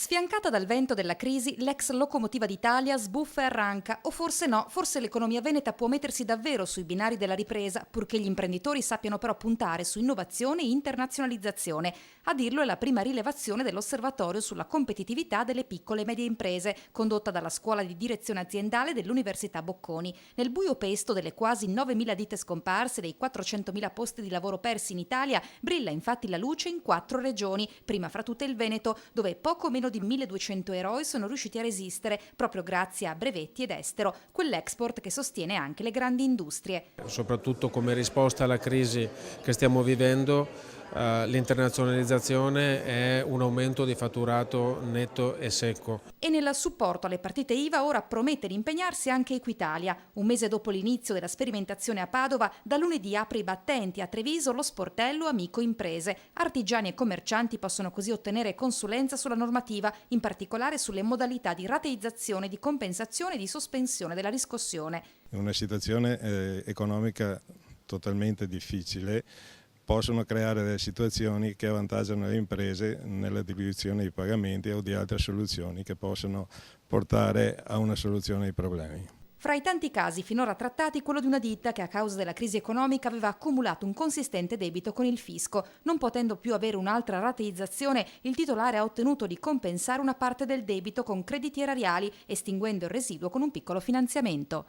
Sfiancata dal vento della crisi, l'ex locomotiva d'Italia sbuffa e arranca, o forse no, forse l'economia veneta può mettersi davvero sui binari della ripresa, purché gli imprenditori sappiano però puntare su innovazione e internazionalizzazione. A dirlo è la prima rilevazione dell'Osservatorio sulla competitività delle piccole e medie imprese, condotta dalla Scuola di Direzione Aziendale dell'Università Bocconi. Nel buio pesto delle quasi 9.000 ditte scomparse e dei 400.000 posti di lavoro persi in Italia, brilla infatti la luce in 4 regioni, prima fra tutte il Veneto, dove poco meno di 1.200 eroi sono riusciti a resistere proprio grazie a brevetti ed estero, quell'export che sostiene anche le grandi industrie. Soprattutto come risposta alla crisi che stiamo vivendo, l'internazionalizzazione è un aumento di fatturato netto e secco. E nel supporto alle partite IVA ora promette di impegnarsi anche Equitalia. Un mese dopo l'inizio della sperimentazione a Padova, da lunedì apre i battenti a Treviso lo sportello Amico Imprese. Artigiani e commercianti possono così ottenere consulenza sulla normativa, in particolare sulle modalità di rateizzazione, di compensazione e di sospensione della riscossione. In una situazione economica totalmente difficile possono creare delle situazioni che avvantaggiano le imprese nella diluizione dei pagamenti o di altre soluzioni che possono portare a una soluzione dei problemi. Fra i tanti casi finora trattati, quello di una ditta che a causa della crisi economica aveva accumulato un consistente debito con il fisco. Non potendo più avere un'altra rateizzazione, il titolare ha ottenuto di compensare una parte del debito con crediti erariali, estinguendo il residuo con un piccolo finanziamento.